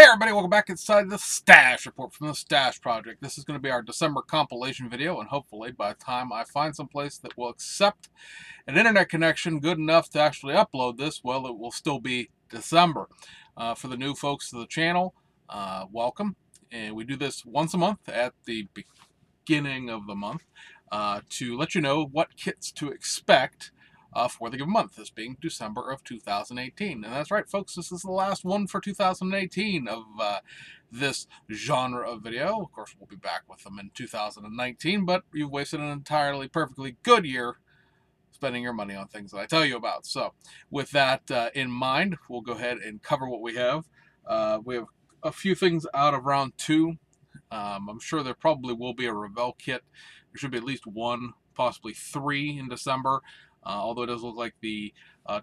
everybody, welcome back inside the Stash Report from the Stash Project. This is going to be our December compilation video, and hopefully by the time I find some place that will accept an internet connection good enough to actually upload this, well, it will still be December. For the new folks to the channel, welcome. And we do this once a month at the beginning of the month to let you know what kits to expect for the given month, this being December of 2018. And that's right, folks, this is the last one for 2018 of this genre of video. Of course, we'll be back with them in 2019, but you've wasted an entirely perfectly good year spending your money on things that I tell you about. So with that in mind, we'll go ahead and cover what we have. We have a few things out of round 2. I'm sure there probably will be a Revell kit. There should be at least 1, possibly 3 in December. Although it does look like the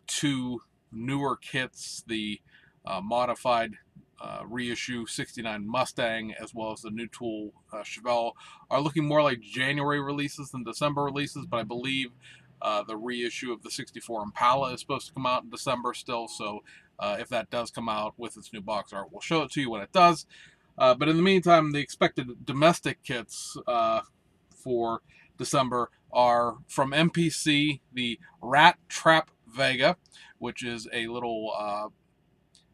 2 newer kits, the modified reissue 69 Mustang, as well as the new tool Chevelle, are looking more like January releases than December releases, but I believe the reissue of the 64 Impala is supposed to come out in December still, so if that does come out with its new box art, we'll show it to you when it does. But in the meantime, the expected domestic kits for December are from MPC, the Rat Trap Vega, which is a little,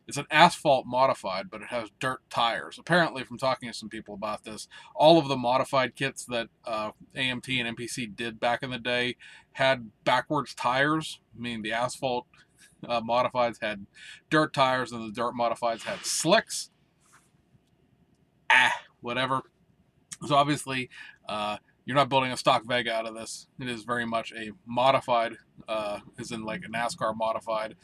it's an asphalt modified, but it has dirt tires. Apparently, from talking to some people about this, all of the modified kits that AMT and MPC did back in the day had backwards tires, meaning the asphalt modifieds had dirt tires and the dirt modifieds had slicks. Whatever. So obviously, you're not building a stock Vega out of this. It is very much a modified, as in like a NASCAR modified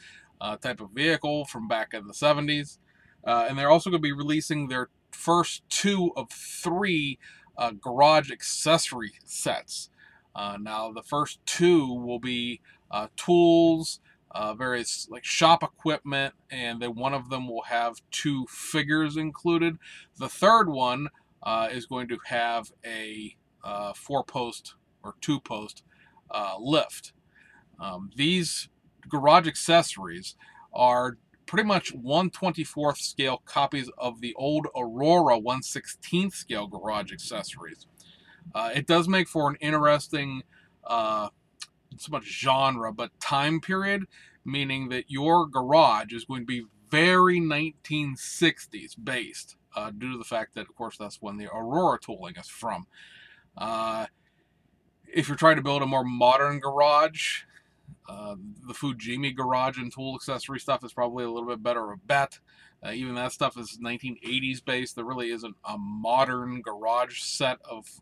type of vehicle from back in the 70s. And they're also going to be releasing their first 2 of 3 garage accessory sets. Now, the first 2 will be tools, various like shop equipment, and then one of them will have 2 figures included. The third one is going to have a 4-post or 2-post lift. These garage accessories are pretty much 1/24th scale copies of the old Aurora 1/16th scale garage accessories. It does make for an interesting not so much genre, but time period, meaning that your garage is going to be very 1960s based, due to the fact that, of course, that's when the Aurora tooling is from. If you're trying to build a more modern garage, the Fujimi garage and tool accessory stuff is probably a little bit better of a bet. Even that stuff is 1980s based. There really isn't a modern garage set of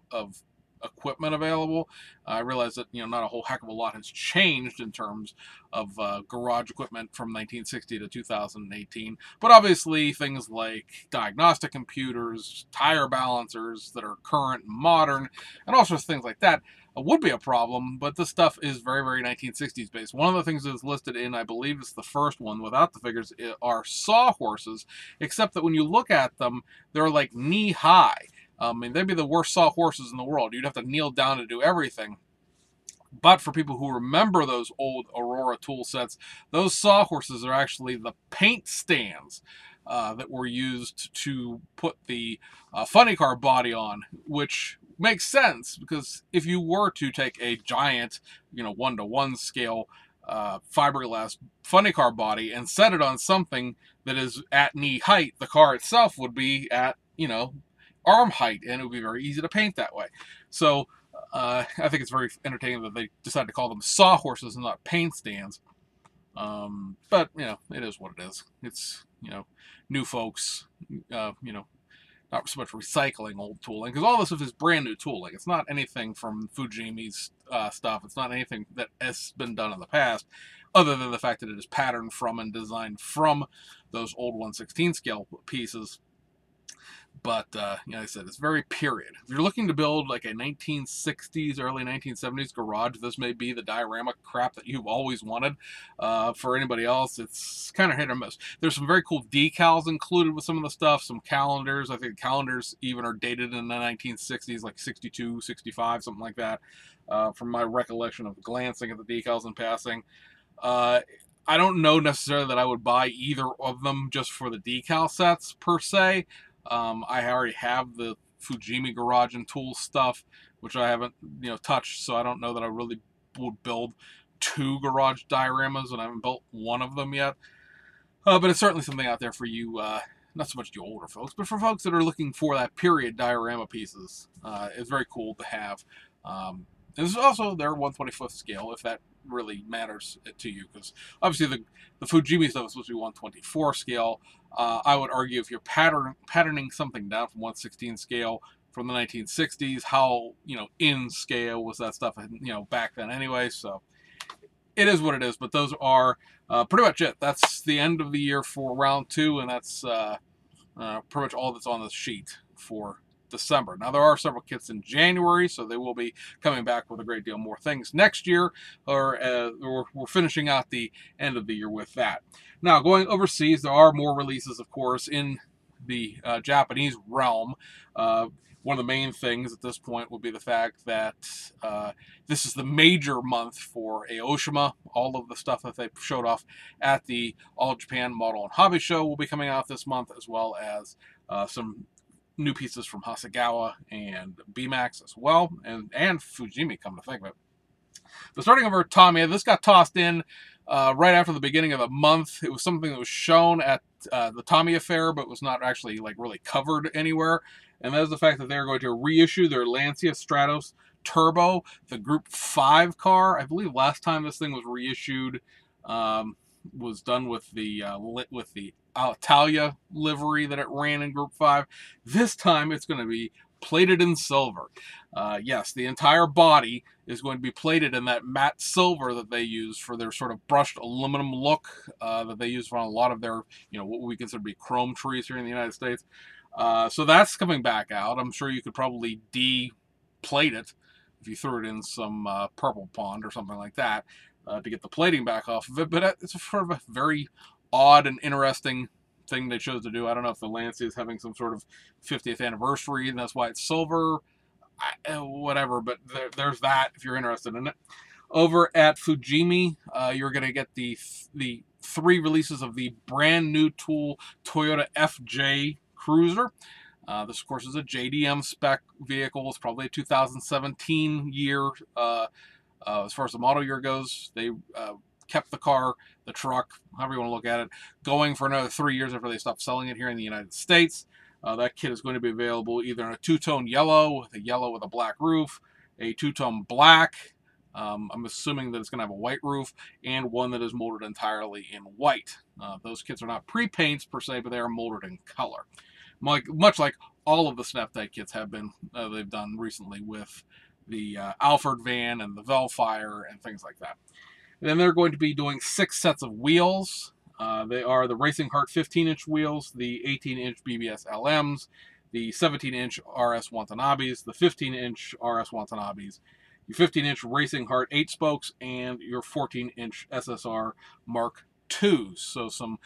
equipment available. I realize that, not a whole heck of a lot has changed in terms of garage equipment from 1960 to 2018, but obviously things like diagnostic computers, tire balancers that are current and modern, and all sorts of things like that would be a problem, but this stuff is very, very 1960s based. One of the things that's listed in, I believe it's the first one without the figures, are sawhorses, except that when you look at them, they're like knee high. I mean, they'd be the worst sawhorses in the world. You'd have to kneel down to do everything. But for people who remember those old Aurora tool sets, those sawhorses are actually the paint stands that were used to put the funny car body on, which makes sense because if you were to take a giant, 1-to-1 scale fiberglass funny car body and set it on something that is at knee height, the car itself would be at, arm height, and it would be very easy to paint that way. So I think it's very entertaining that they decided to call them sawhorses and not paint stands. But it is what it is. It's new folks, not so much recycling old tooling, because all this stuff is brand new tooling. It's not anything from Fujimi's stuff. It's not anything that has been done in the past, other than the fact that it is patterned from and designed from those old 1/16 scale pieces. But, like I said, it's very period. If you're looking to build like a 1960s, early 1970s garage, this may be the diorama crap that you've always wanted. For anybody else, it's kind of hit or miss. There's some very cool decals included with some of the stuff, some calendars. I think calendars even are dated in the 1960s, like 62, 65, something like that, from my recollection of glancing at the decals and passing. I don't know necessarily that I would buy either of them just for the decal sets per se. I already have the Fujimi Garage and Tool stuff, which I haven't touched, so I don't know that I really would build two garage dioramas, and I haven't built one of them yet. But it's certainly something out there for you, not so much you older folks, but for folks that are looking for that period diorama pieces. It's very cool to have. And this is also their 1/25th scale, if that really matters to you, because obviously the Fujimi stuff is supposed to be 1/24 scale. I would argue if you're patterning something down from 1/16 scale from the 1960s, how in scale was that stuff back then anyway. So it is what it is. But those are pretty much it. That's the end of the year for round 2, and that's pretty much all that's on the sheet for December. Now, there are several kits in January, so they will be coming back with a great deal more things next year, or we're finishing out the end of the year with that. Now, going overseas, there are more releases, of course, in the Japanese realm. One of the main things at this point will be the fact that this is the major month for Aoshima. All of the stuff that they showed off at the All Japan Model and Hobby Show will be coming out this month, as well as some new pieces from Hasegawa and BMAX as well, and Fujimi, come to think of it. But starting over at Tamiya, this got tossed in right after the beginning of the month. It was something that was shown at the Tamiya fair, but was not actually really covered anywhere. And that is the fact that they're going to reissue their Lancia Stratos Turbo, the Group 5 car. I believe last time this thing was reissued was done with the Italia livery that it ran in Group 5. This time it's going to be plated in silver. Yes, the entire body is going to be plated in that matte silver that they use for their sort of brushed aluminum look that they use on a lot of their, what we consider to be chrome trees here in the United States. So that's coming back out. I'm sure you could probably de-plate it if you threw it in some purple pond or something like that to get the plating back off of it. But it's sort of a very odd and interesting thing they chose to do. I don't know if the Lancia is having some sort of 50th anniversary and that's why it's silver. Whatever, but there's that if you're interested in it. Over at Fujimi, you're going to get the 3 releases of the brand new tool Toyota FJ Cruiser. This, of course, is a JDM spec vehicle. It's probably a 2017 year as far as the model year goes. They kept the car, the truck, however you want to look at it, going for another 3 years after they stopped selling it here in the United States. That kit is going to be available either in a 2-tone yellow with a black roof, a 2-tone black, I'm assuming that it's going to have a white roof, and one that is molded entirely in white. Those kits are not pre-paints per se, but they are molded in color. Much like all of the Snap-Type kits have been, they've done recently with the Alford van and the Velfire and things like that. And then they're going to be doing 6 sets of wheels. They are the Racing Heart 15-inch wheels, the 18-inch BBS LMs, the 17-inch RS Watanabes, the 15-inch RS Watanabes, your 15-inch Racing Heart 8-spokes, and your 14-inch SSR Mark IIs. So some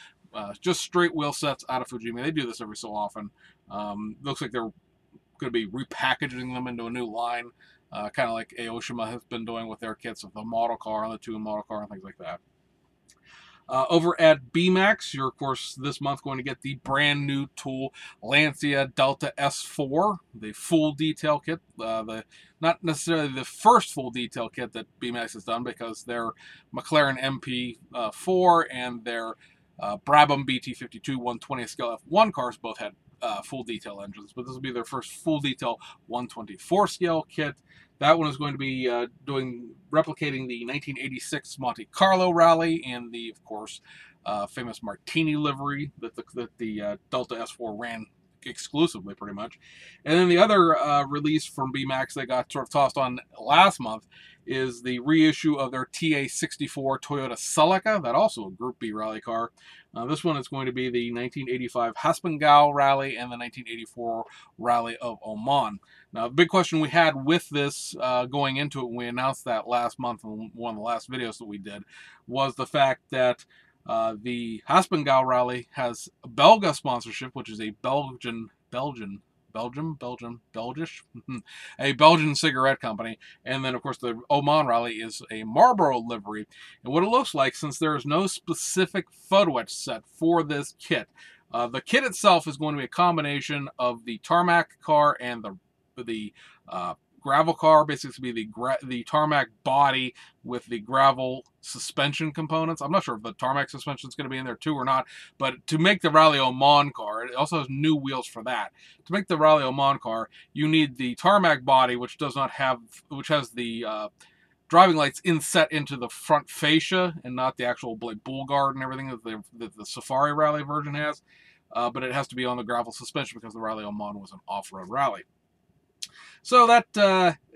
just straight wheel sets out of Fujimi. They do this every so often. Looks like they're going to be repackaging them into a new line, kind of like Aoshima has been doing with their kits of the model car and the 2 model car and things like that. Over at BMAX, you're, of course, this month going to get the brand new tool Lancia Delta S4, the full detail kit. Not necessarily the first full detail kit that BMAX has done, because their McLaren MP4 and their Brabham BT52 120th scale F1 cars both had full detail engines, but this will be their first full detail 124 scale kit. That one is going to be replicating the 1986 Monte Carlo Rally and the, of course, famous Martini livery that the Delta S4 ran exclusively, pretty much. And then the other release from BMAX they got sort of tossed on last month is the reissue of their TA64 Toyota Celica, that also a Group B rally car. This one is going to be the 1985 Haspengouw Rally and the 1984 Rally of Oman. Now, the big question we had with this going into it when we announced that last month in one of the last videos that we did was the fact that the Haspengouw Rally has a Belga sponsorship, which is a Belgian Belgish, a Belgian cigarette company. And then, of course, the Oman Rally is a Marlboro livery. And what it looks like, since there is no specific photo etch set for this kit, the kit itself is going to be a combination of the tarmac car and the gravel car, basically be the tarmac body with the gravel suspension components. I'm not sure if the tarmac suspension is going to be in there too or not, but to make the Rally Oman car, it also has new wheels for that. To make the Rally Oman car, you need the tarmac body, which has the driving lights inset into the front fascia and not the actual like bull guard and everything that the Safari Rally version has. But it has to be on the gravel suspension because the Rally Oman was an off-road rally. So that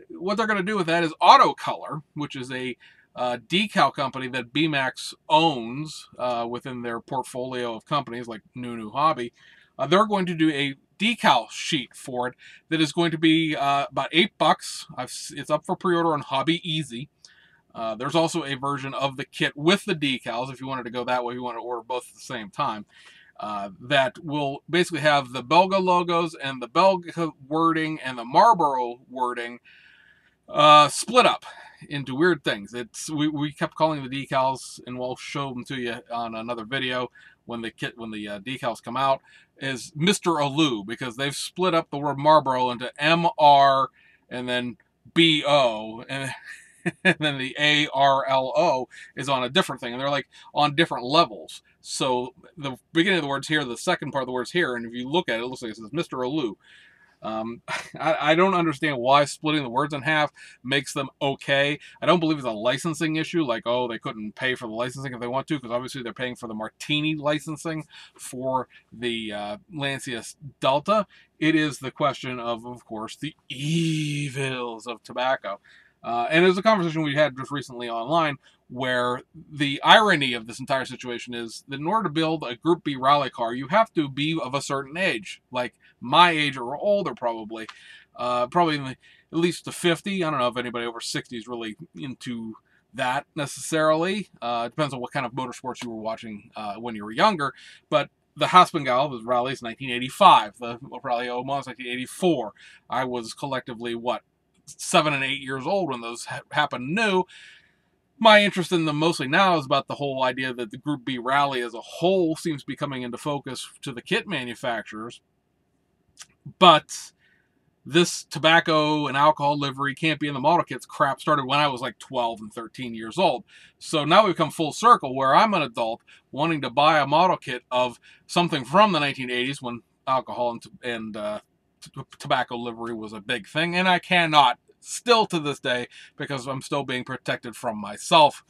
what they're going to do with that is Autocolor, which is a decal company that BMAX owns within their portfolio of companies like Nunu Hobby. They're going to do a decal sheet for it that is going to be about $8. It's up for pre-order on Hobby Easy. There's also a version of the kit with the decals if you wanted to go that way. You want to order both at the same time. That will basically have the Belga logos and the Belga wording and the Marlboro wording split up into weird things. We kept calling the decals, and we'll show them to you on another video when the decals come out, is Mr. Alu, because they've split up the word Marlboro into MR and then BO, and then the ARLO is on a different thing, and they're like on different levels. So the beginning of the word's here, the second part of the word's here, and if you look at it, it looks like it says Mr. Alu. I don't understand why splitting the words in half makes them okay. I don't believe it's a licensing issue, like, oh, they couldn't pay for the licensing if they want to, because obviously they're paying for the Martini licensing for the Lancia Delta. It is the question of course, the evils of tobacco. And there's a conversation we had just recently online where the irony of this entire situation is that in order to build a Group B rally car, you have to be of a certain age, like my age or older probably, probably at least to 50. I don't know if anybody over 60 is really into that necessarily. It depends on what kind of motorsports you were watching when you were younger, but the Haspengouw was Rally's 1985. The Rally Oman was 1984. I was collectively, 7 and 8 years old when those happened new. My interest in them mostly now is about the whole idea that the Group B rally as a whole seems to be coming into focus to the kit manufacturers. But this tobacco and alcohol livery can't be in the model kits crap started when I was like 12 and 13 years old. So now we've come full circle where I'm an adult wanting to buy a model kit of something from the 1980s when alcohol and tobacco livery was a big thing, and I cannot still to this day because I'm still being protected from myself.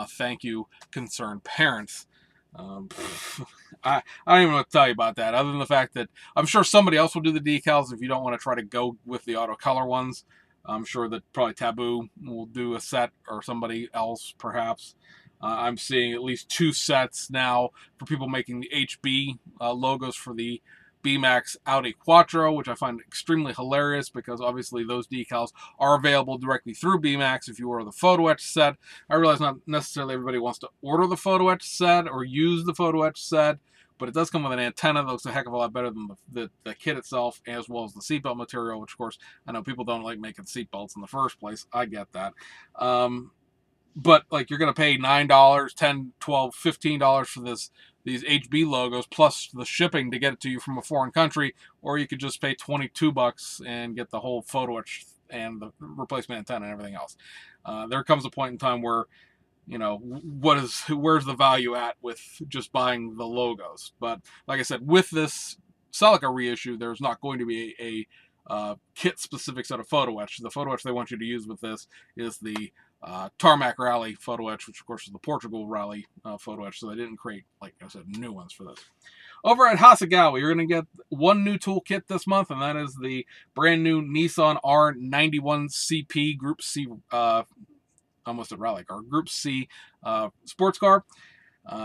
Thank you, concerned parents. I don't even know what to tell you about that, other than the fact that I'm sure somebody else will do the decals if you don't want to try to go with the Autocolor ones. I'm sure that probably Taboo will do a set, or somebody else perhaps. I'm seeing at least 2 sets now for people making the HB logos for the BMAX Audi Quattro, which I find extremely hilarious because obviously those decals are available directly through BMAX if you order the photo etch set. I realize not necessarily everybody wants to order the photo etch set or use the photo etch set, but it does come with an antenna that looks a heck of a lot better than the kit itself, as well as the seatbelt material, which of course I know people don't like making seatbelts in the first place. I get that. But like, you're going to pay $9, $10, $12, $15 for these HB logos plus the shipping to get it to you from a foreign country, or you could just pay $22 and get the whole photo etch and the replacement antenna and everything else. There comes a point in time where, you know, where's the value at with just buying the logos? But like I said, with this Celica reissue, there's not going to be a kit-specific set of photo etch. The photo etch they want you to use with this is the Tarmac Rally photo etch, which of course is the Portugal Rally photo etch, so they didn't create, like I said, new ones for this. Over at Hasegawa, you're going to get one new toolkit this month, and that is the brand new Nissan R91CP Group C, almost a rally car, Group C sports car.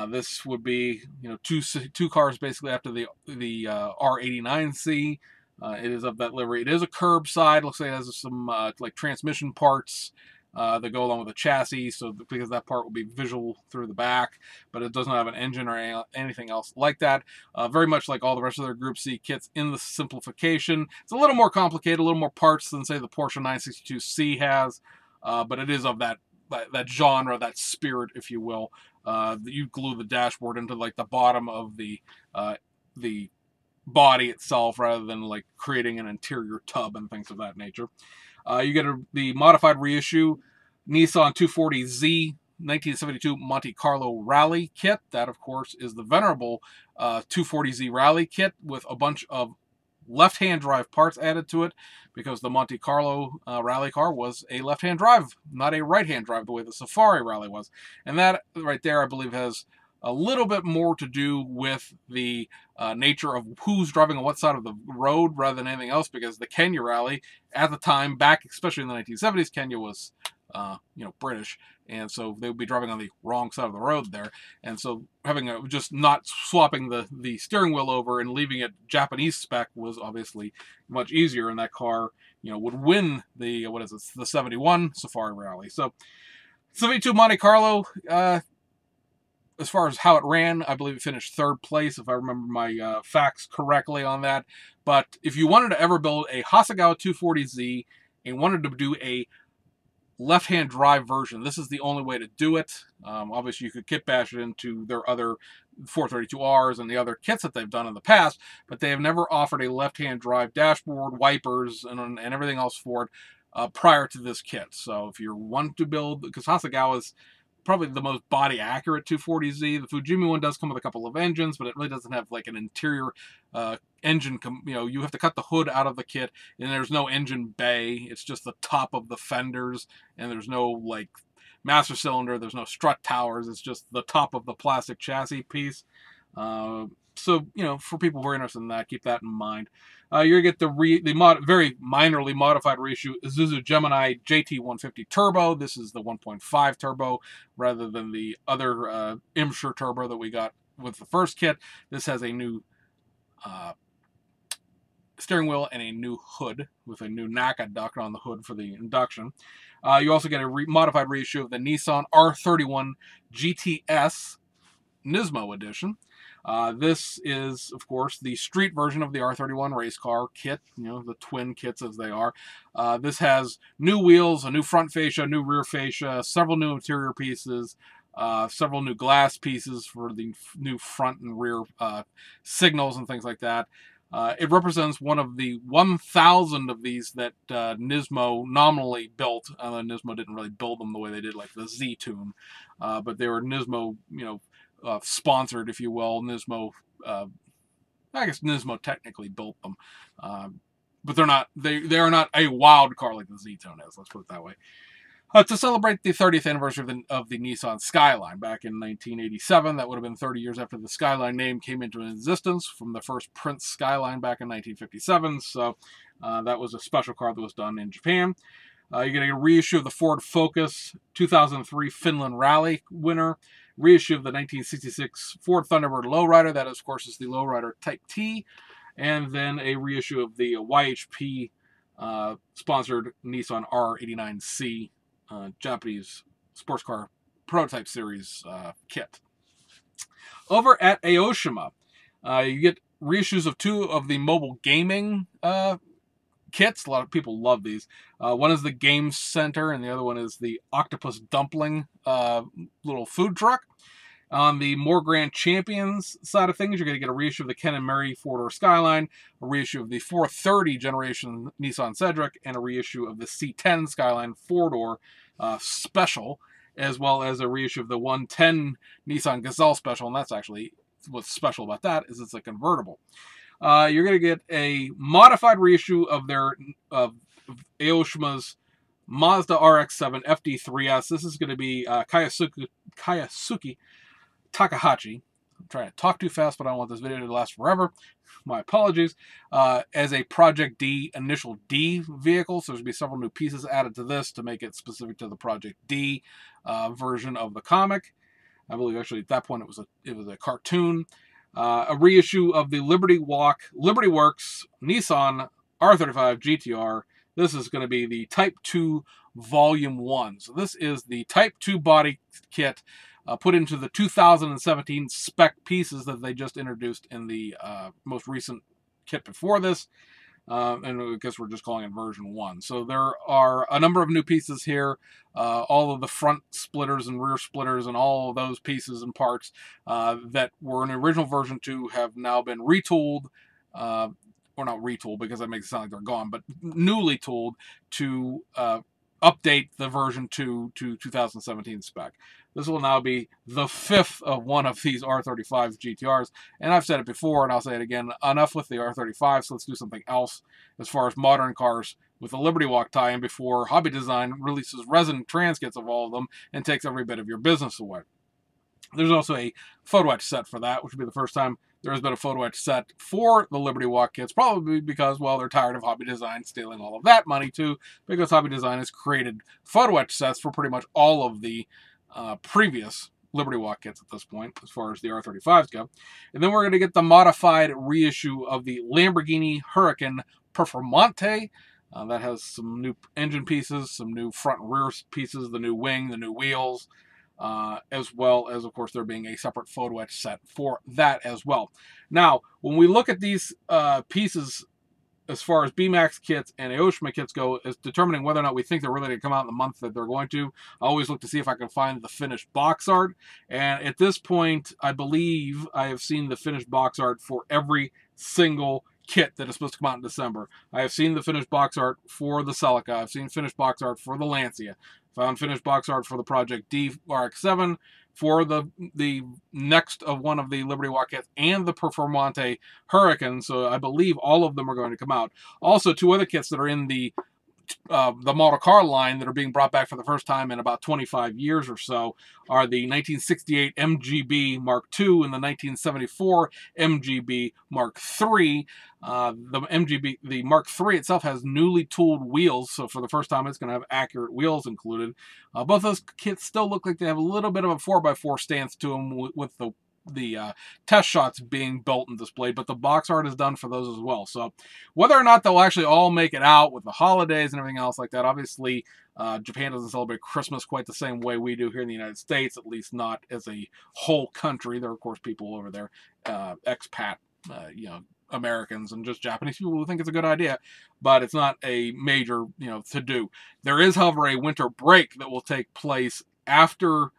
This would be, you know, two cars basically after the R89C. It is of that livery. It is a curbside. Looks like it has some like transmission parts. that go along with the chassis, so because that part will be visual through the back, but it doesn't have an engine or anything else like that. Very much like all the rest of their Group C kits in the simplification. It's a little more complicated, a little more parts than, say, the Porsche 962C has, but it is of that genre, that spirit, if you will. You glue the dashboard into like the bottom of the body itself rather than like creating an interior tub and things of that nature. You get the modified reissue Nissan 240Z 1972 Monte Carlo Rally kit. That, of course, is the venerable 240Z Rally kit with a bunch of left-hand drive parts added to it, because the Monte Carlo rally car was a left-hand drive, not a right-hand drive the way the Safari Rally was. And that right there, I believe, has a little bit more to do with the nature of who's driving on what side of the road rather than anything else, because the Kenya Rally at the time, back especially in the 1970s, Kenya was British, and so they would be driving on the wrong side of the road there, and so having just not swapping the steering wheel over and leaving it Japanese spec was obviously much easier, and that car would win the the 71 Safari Rally. So 72 Monte Carlo, as far as how it ran, I believe it finished third place, if I remember my facts correctly on that. But if you wanted to ever build a Hasegawa 240Z and wanted to do a left-hand drive version, this is the only way to do it. Obviously, you could kit bash it into their other 432Rs and the other kits that they've done in the past, but they have never offered a left-hand drive dashboard, wipers, and everything else for it prior to this kit. So if you want to build, because Hasegawa is probably the most body accurate 240Z. The Fujimi one does come with a couple of engines, but it really doesn't have like an interior engine. You have to cut the hood out of the kit, and there's no engine bay. It's just the top of the fenders, and there's no like master cylinder. There's no strut towers. It's just the top of the plastic chassis piece. So, for people who are interested in that, keep that in mind. You're going to get very minorly modified reissue Isuzu Gemini JT150 Turbo. This is the 1.5 turbo rather than the other Imsure turbo that we got with the first kit. This has a new steering wheel and a new hood with a new NACA duct on the hood for the induction. You also get a modified reissue of the Nissan R31 GTS Nismo edition. This is, of course, the street version of the R31 race car kit, the twin kits as they are. This has new wheels, a new front fascia, new rear fascia, several new interior pieces, several new glass pieces for the new front and rear signals and things like that. It represents one of the 1,000 of these that Nismo nominally built. Nismo didn't really build them the way they did like the Z-Tune, but they were Nismo, sponsored, if you will. Nismo, I guess Nismo technically built them, but they're not. They are not a wild car like the Z-Tune is. Let's put it that way. To celebrate the 30th anniversary of the Nissan Skyline back in 1987, that would have been 30 years after the Skyline name came into existence from the first Prince Skyline back in 1957. So that was a special car that was done in Japan. You're getting a reissue of the Ford Focus 2003 Finland Rally winner. Reissue of the 1966 Ford Thunderbird Lowrider. That, of course, is the Lowrider Type T. And then a reissue of the YHP sponsored Nissan R89C Japanese sports car prototype series kit. Over at Aoshima, you get reissues of two of the mobile gaming kits. A lot of people love these. One is the Game Center, and the other one is the Octopus Dumpling little food truck. On the More Grand Champions side of things, you're going to get a reissue of the Ken and Mary four-door Skyline, a reissue of the 430 generation Nissan Cedric, and a reissue of the C10 Skyline four-door Special, as well as a reissue of the 110 Nissan Gazelle Special, and that's actually what's special about that is it's a convertible. You're going to get a modified reissue of Aoshima's Mazda RX-7 FD3S. This is going to be Kayasuki Takahashi. I'm trying to talk too fast, but I don't want this video to last forever. My apologies. As a Project D Initial D vehicle, so there's going to be several new pieces added to this to make it specific to the Project D version of the comic. I believe actually at that point it was a cartoon. A reissue of the Liberty Works Nissan R35 GTR. This is going to be the Type 2 Volume 1. So this is the Type 2 body kit put into the 2017 spec pieces that they just introduced in the most recent kit before this. And I guess we're just calling it version 1. So there are a number of new pieces here. All of the front splitters and rear splitters and all of those pieces and parts that were in the original version 2 have now been retooled. Or not retooled because that makes it sound like they're gone, but newly tooled to update the version 2 to 2017 spec. This will now be the 5th of one of these R35 GTRs, and I've said it before and I'll say it again, enough with the R35, so let's do something else as far as modern cars with the Liberty Walk tie-in before Hobby Design releases resin trans kits of all of them and takes every bit of your business away. There's also a photo etch set for that, which will be the first time there has been a photo etch set for the Liberty Walk kits, probably because, well, they're tired of Hobby Design stealing all of that money too, because Hobby Design has created photo etch sets for pretty much all of the previous Liberty Walk kits at this point, as far as the R35s go. And then we're going to get the modified reissue of the Lamborghini Huracan Performante. That has some new engine pieces, some new front and rear pieces, the new wing, the new wheels, as well as, of course, there being a separate photo etch set for that as well. Now, when we look at these pieces, as far as BMAX kits and Aoshima kits go, is determining whether or not we think they're really going to come out in the month that they're going to. I always look to see if I can find the finished box art. And at this point, I believe I have seen the finished box art for every single kit that is supposed to come out in December. I have seen the finished box art for the Celica. I've seen finished box art for the Lancia. Found finished box art for the Project D RX-7, for the next of one of the Liberty Walk kits, and the Performante Huracan. So I believe all of them are going to come out. Also, 2 other kits that are in the model car line that are being brought back for the first time in about 25 years or so are the 1968 MGB Mark II and the 1974 MGB Mark III. The Mark III itself has newly tooled wheels, so for the first time it's going to have accurate wheels included. Both those kits still look like they have a little bit of a 4x4 stance to them with the test shots being built and displayed, but the box art is done for those as well. So whether or not they'll actually all make it out with the holidays and everything else like that, obviously Japan doesn't celebrate Christmas quite the same way we do here in the United States, at least not as a whole country. There are, of course, people over there, expat, Americans and just Japanese people who think it's a good idea, but it's not a major, to do. There is, however, a winter break that will take place after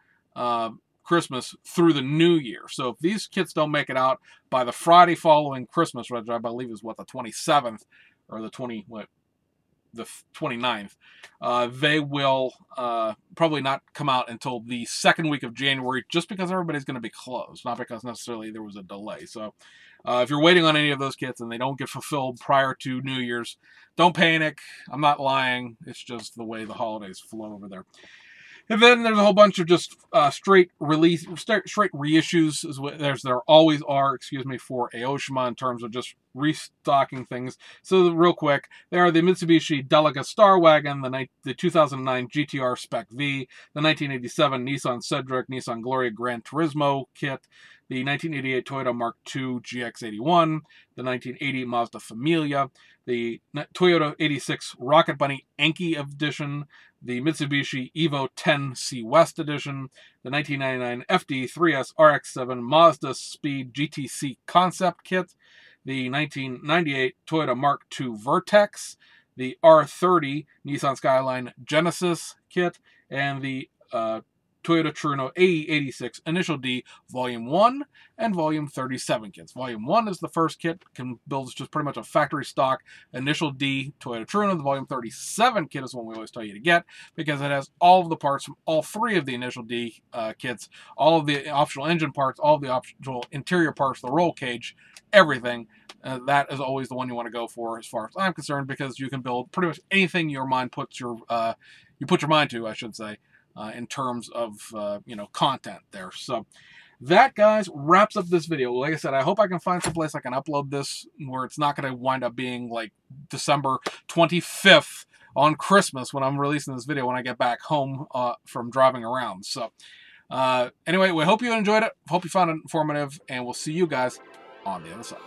Christmas through the New Year. So if these kits don't make it out by the Friday following Christmas, which I believe is the 27th or the 29th, they will probably not come out until the second week of January, just because everybody's going to be closed, not because necessarily there was a delay. So if you're waiting on any of those kits and they don't get fulfilled prior to New Year's, don't panic. I'm not lying. It's just the way the holidays flow over there. And then there's a whole bunch of just straight reissues, as there always are, for Aoshima in terms of just restocking things. So real quick, there are the Mitsubishi Delica Star Wagon, the 2009 GTR Spec V, the 1987 Nissan Cedric, Nissan Gloria Gran Turismo kit, the 1988 Toyota Mark II GX81, the 1980 Mazda Familia, the Toyota 86 Rocket Bunny Enki Edition, the Mitsubishi Evo 10 C West Edition, the 1999 FD3S RX-7 Mazda Speed GTC Concept Kit, the 1998 Toyota Mark II Vertex, the R30 Nissan Skyline Genesis Kit, and the Toyota Trueno AE86 Initial D Volume 1 and Volume 37 kits. Volume 1 is the first kit, builds just pretty much a factory stock Initial D Toyota Trueno. The Volume 37 kit is one we always tell you to get because it has all of the parts from all 3 of the Initial D kits, all of the optional engine parts, all of the optional interior parts, the roll cage, everything. That is always the one you want to go for as far as I'm concerned, because you can build pretty much anything your mind puts your mind to, I should say. In terms of, content there. So that, guys, wraps up this video. Like I said, I hope I can find some place I can upload this where it's not going to wind up being like December 25th on Christmas when I'm releasing this video when I get back home from driving around. So anyway, we hope you enjoyed it. Hope you found it informative, and we'll see you guys on the other side.